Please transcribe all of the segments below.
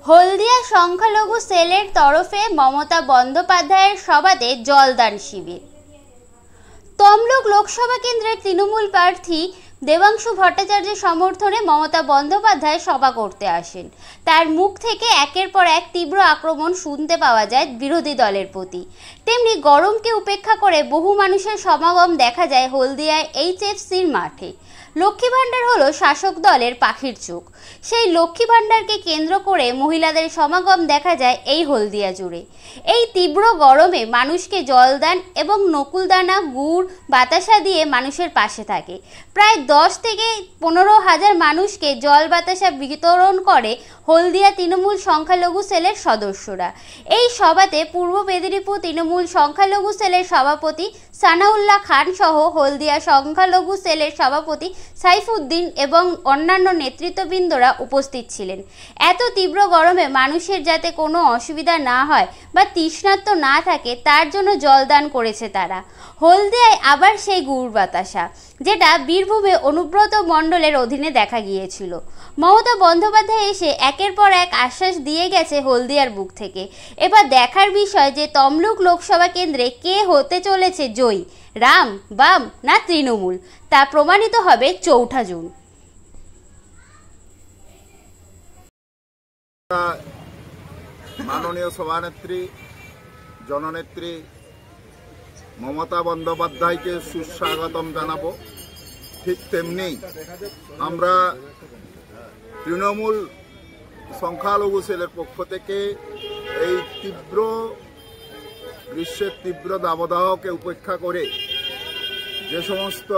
হলদিয়া সংখ্যালঘু সেলের তরফে মমতা বন্দ্যোপাধ্যায়ের সভাতে জলদান শিবির। তমলুক লোকসভা কেন্দ্রের তৃণমূল প্রার্থী দেবাংশু ভট্টাচার্যের সমর্থনে মমতা বন্দ্যোপাধ্যায় সভা করতে আসেন। তার মুখ থেকে একের পর এক তীব্র আক্রমণ শুনতে পাওয়া যায় বিরোধী দলের প্রতি। তেমনি গরমকে উপেক্ষা করে বহু মানুষের সমাগম দেখা যায় হলদিয়ায় HFCর মাঠে। লক্ষ্মী ভাণ্ডার হলো শাসক দলের পাখির চোখ। সেই লক্ষ্মী ভাণ্ডারকে কেন্দ্র করে মহিলাদের সমাগম দেখা যায় এই হলদিয়া জুড়ে। এই তীব্র গরমে মানুষকে জলদান এবং নকুলদানা, গুড়, বাতাসা দিয়ে মানুষের পাশে থাকে। প্রায় 10 থেকে 15 হাজার মানুষকে জল বাতাসা বিতরণ করে হলদিয়া তৃণমূল সংখ্যালঘু সেলের সদস্যরা। এই সভাতে পূর্ব মেদিনীপুর তৃণমূল সংখ্যালঘু সেলের সভাপতি সানাউল্লাহ খান সহ হলদিয়া সংখ্যালঘু সেলের সভাপতি সাইফুদ্দিন এবং অন্যান্য নেতৃত্ববৃন্দরা উপস্থিত ছিলেন। এত তীব্র গরমে মানুষের যাতে কোনো অসুবিধা না হয় বা তৃষ্ণার্ত না থাকে তার জন্য জলদান করেছে তারা। হলদিয়ায় আবার সেই গুড় বাতাসা, যেটা বীরভূমে অনুব্রত মণ্ডলের অধীনে দেখা গিয়েছিল। মমতা বন্দ্যোপাধ্যায় এসে একের পর এক আশ্বাস দিয়ে গেছে হলদিয়ার বুক থেকে। এবার দেখার বিষয় যে তমলুক লোকসভা কেন্দ্রে কে হতে চলেছে জয়ী, রাম, বাম না তৃণমূল, তা প্রমাণিত হবে 4 জুন। মাননীয় সভানেত্রী জননেত্রী মমতা বন্দ্যোপাধ্যায়কে সুস্বাগতম জানাবো। ঠিক তেমনি আমরা তৃণমূল সংখ্যালঘু সেলের পক্ষ থেকে এই তীব্র গ্রীষ্মের তীব্র দাবদাহকে উপেক্ষা করে যে সমস্ত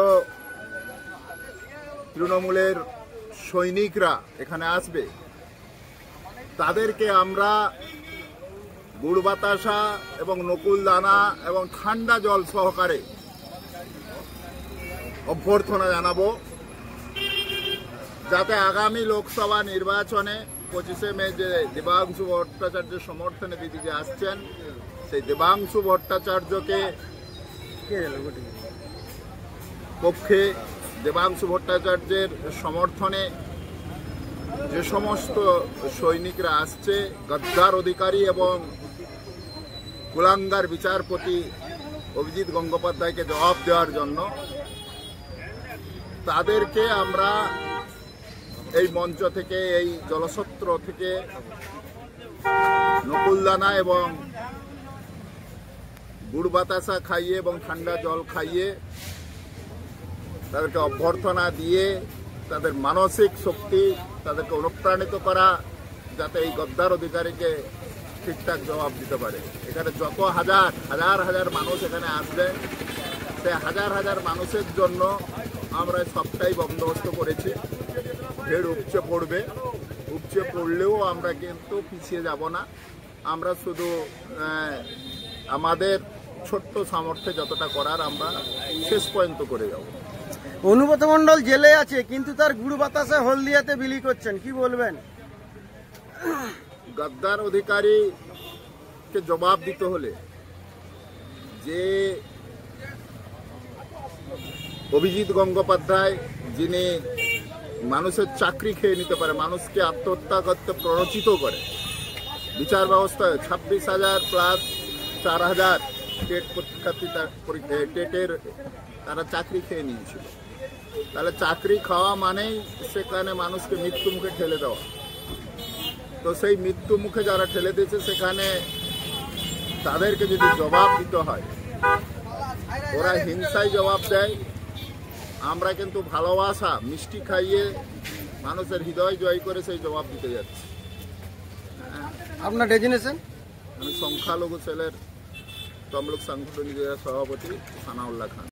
তৃণমূলের সৈনিকরা এখানে আসবে তাদেরকে আমরা গুড় বাতাসা এবং নকুলদানা এবং ঠান্ডা জল সহকারে অভ্যর্থনা জানাবো, যাতে আগামী লোকসভা নির্বাচনে 25শে মে যে দেবাংশু ভট্টাচার্যের সমর্থনে দিদি যে আসছেন, সেই দেবাংশু ভট্টাচার্যকে পক্ষে দেবাংশু ভট্টাচার্যের সমর্থনে যে সমস্ত সৈনিকরা আসছে, গদ্দার অধিকারী এবং কুলাঙ্গার বিচারপতি অভিজিৎ গঙ্গোপাধ্যায়কে জবাব দেওয়ার জন্য, তাদেরকে আমরা এই মঞ্চ থেকে, এই জলছত্র থেকে নকুলদানা এবং গুড় বাতাসা খাইয়ে এবং ঠান্ডা জল খাইয়ে তাদেরকে অভ্যর্থনা দিয়ে তাদের মানসিক শক্তি, তাদেরকে অনুপ্রাণিত করা, যাতে এই গদ্দার অধিকারীকে ঠিকঠাক জবাব দিতে পারে। এখানে যত হাজার হাজার মানুষ এখানে আসবে, সেই হাজার হাজার মানুষের জন্য আমরা সবটাই বন্দোবস্ত করেছি। ভিড় উপচে পড়লেও আমরা কিন্তু পিছিয়ে যাব না। আমরা শুধু আমাদের ছোট্ট সামর্থ্যে যতটা করার আমরা শেষ পর্যন্ত করে যাব। অনুব্রত মণ্ডল জেলে আছে, কিন্তু তার গুড় বাতাসা হলদিয়াতে বিলি করছেন, কি বলবেন? গদ্দার অধিকারীকে জবাব দিতে হলে যে অভিজিৎ গঙ্গোপাধ্যায়, যিনি মানুষের চাকরি খেয়ে নিতে পারে, মানুষকে আত্মহত্যা করতে প্ররোচিত করে, বিচার ব্যবস্থায় 26,000 প্লাস 4,000 টেট পরীক্ষার্থী টেটের তারা চাকরি খেয়ে নিয়েছিল। তাহলে চাকরি খাওয়া মানেই সেখানে মানুষকে মৃত্যু মুখে ঠেলে দেওয়া। তো সেই মৃত্যু মুখে যারা ঠেলে দিয়েছে, সেখানে তাদেরকে যদি জবাব দিতে হয়, ওরা হিংসায় জবাব দেয়। আমরা কিন্তু ভালোবাসা মিষ্টি খাইয়ে মানুষের হৃদয় জয় করে সেই জবাব দিতে যাচ্ছি। আপনার ডেজিনেশন? আমি সংখ্যালঘু সেলের তমলুক সাংগঠনিক সভাপতি সানাউল্লাহ খান।